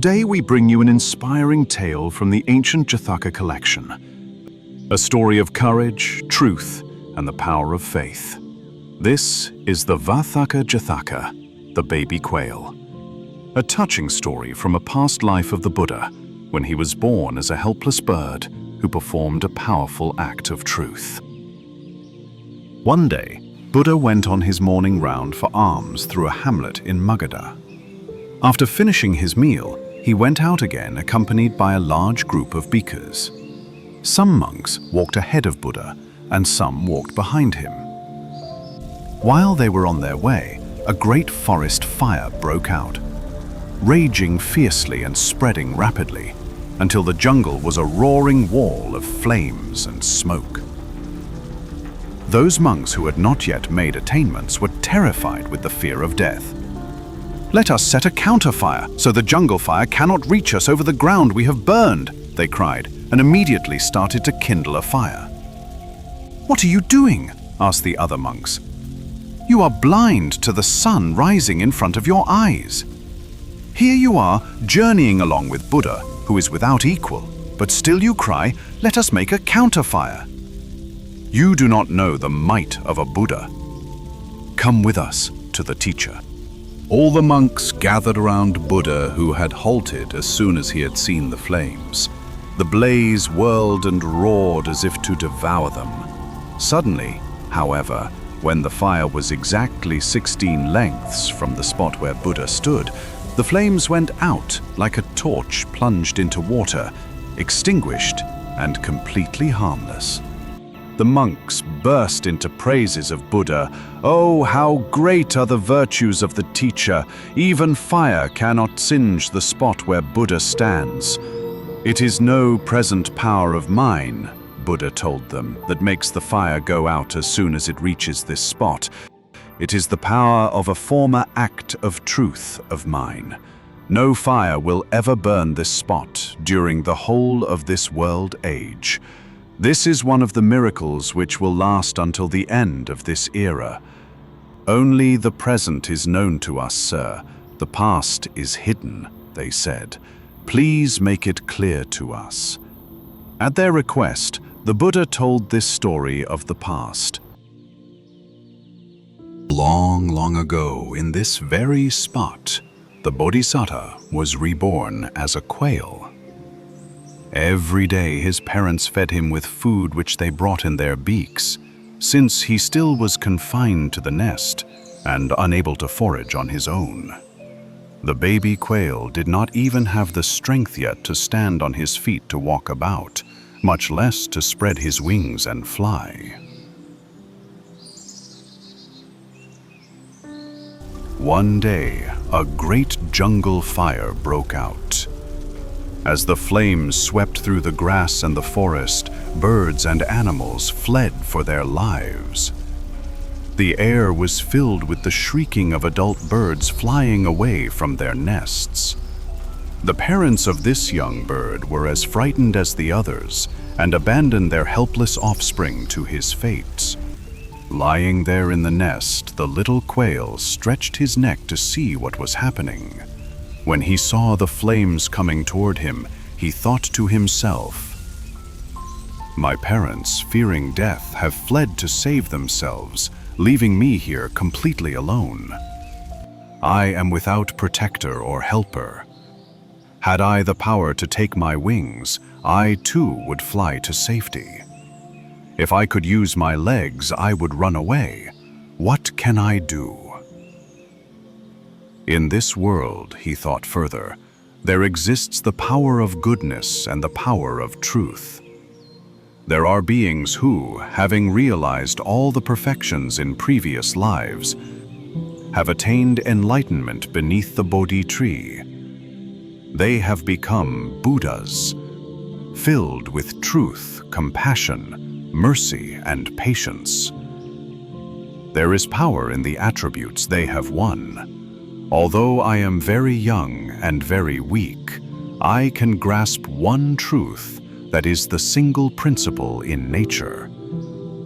Today we bring you an inspiring tale from the ancient Jataka collection. A story of courage, truth, and the power of faith. This is the Vattaka Jataka, the baby quail. A touching story from a past life of the Buddha, when he was born as a helpless bird who performed a powerful act of truth. One day, Buddha went on his morning round for alms through a hamlet in Magadha. After finishing his meal, he went out again accompanied by a large group of bhikkhus. Some monks walked ahead of Buddha and some walked behind him. While they were on their way, a great forest fire broke out, raging fiercely and spreading rapidly, until the jungle was a roaring wall of flames and smoke. Those monks who had not yet made attainments were terrified with the fear of death. "Let us set a counterfire, so the jungle fire cannot reach us over the ground we have burned," they cried, and immediately started to kindle a fire. "What are you doing?" asked the other monks. "You are blind to the sun rising in front of your eyes. Here you are, journeying along with Buddha, who is without equal, but still you cry, 'Let us make a counterfire.' You do not know the might of a Buddha. Come with us to the teacher." All the monks gathered around Buddha, who had halted as soon as he had seen the flames. The blaze whirled and roared as if to devour them. Suddenly, however, when the fire was exactly 16 lengths from the spot where Buddha stood, the flames went out like a torch plunged into water, extinguished and completely harmless. The monks burst into praises of Buddha. "Oh, how great are the virtues of the teacher! Even fire cannot singe the spot where Buddha stands. It is no present power of mine," Buddha told them, "that makes the fire go out as soon as it reaches this spot. It is the power of a former act of truth of mine. No fire will ever burn this spot during the whole of this world age. This is one of the miracles which will last until the end of this era. Only the present is known to us, sir. The past is hidden," they said. "Please make it clear to us." At their request, the Buddha told this story of the past. Long, long ago, in this very spot, the Bodhisattva was reborn as a quail. Every day his parents fed him with food which they brought in their beaks, since he still was confined to the nest and unable to forage on his own. The baby quail did not even have the strength yet to stand on his feet to walk about, much less to spread his wings and fly. One day, a great jungle fire broke out. As the flames swept through the grass and the forest, birds and animals fled for their lives. The air was filled with the shrieking of adult birds flying away from their nests. The parents of this young bird were as frightened as the others and abandoned their helpless offspring to his fates. Lying there in the nest, the little quail stretched his neck to see what was happening. When he saw the flames coming toward him, he thought to himself, "My parents, fearing death, have fled to save themselves, leaving me here completely alone. I am without protector or helper. Had I the power to take my wings, I too would fly to safety. If I could use my legs, I would run away. What can I do?" In this world, he thought further, there exists the power of goodness and the power of truth. There are beings who, having realized all the perfections in previous lives, have attained enlightenment beneath the Bodhi tree. They have become Buddhas, filled with truth, compassion, mercy, and patience. There is power in the attributes they have won. Although I am very young and very weak, I can grasp one truth that is the single principle in nature.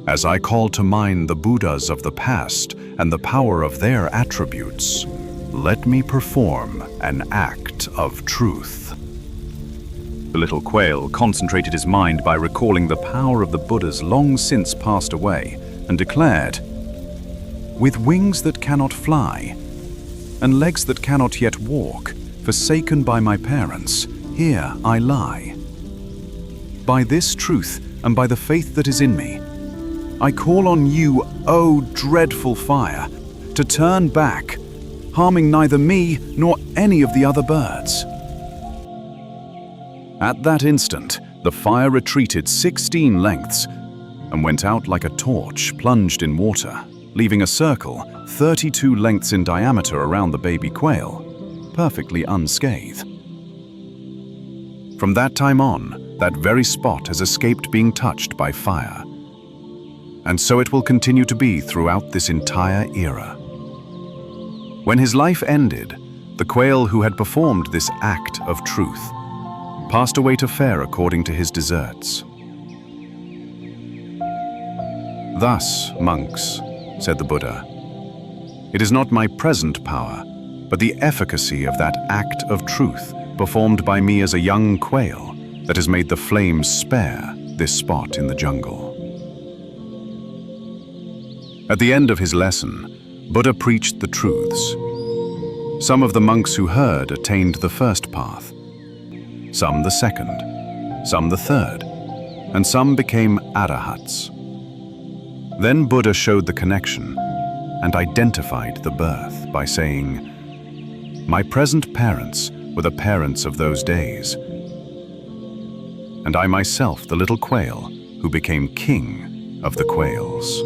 As I call to mind the Buddhas of the past and the power of their attributes, Let me perform an act of truth. The little quail concentrated his mind by recalling the power of the Buddhas long since passed away and declared, "With wings that cannot fly, and legs that cannot yet walk, forsaken by my parents, here I lie. By this truth and by the faith that is in me, I call on you, O dreadful fire, to turn back, harming neither me nor any of the other birds." At that instant, the fire retreated 16 lengths and went out like a torch plunged in water, leaving a circle 32 lengths in diameter around the baby quail, perfectly unscathed. From that time on, that very spot has escaped being touched by fire. And so it will continue to be throughout this entire era. When his life ended, the quail who had performed this act of truth passed away to fare according to his deserts. "Thus, monks," said the Buddha, "it is not my present power, but the efficacy of that act of truth performed by me as a young quail that has made the flames spare this spot in the jungle." At the end of his lesson, Buddha preached the truths. Some of the monks who heard attained the first path, some the second, some the third, and some became arahats. Then Buddha showed the connection and identified the birth by saying, "My present parents were the parents of those days, and I myself the little quail who became king of the quails."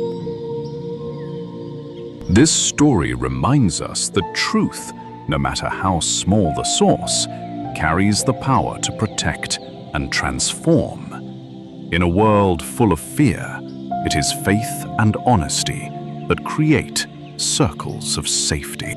This story reminds us that truth, no matter how small the source, carries the power to protect and transform. In a world full of fear, it is faith and honesty that create circles of safety.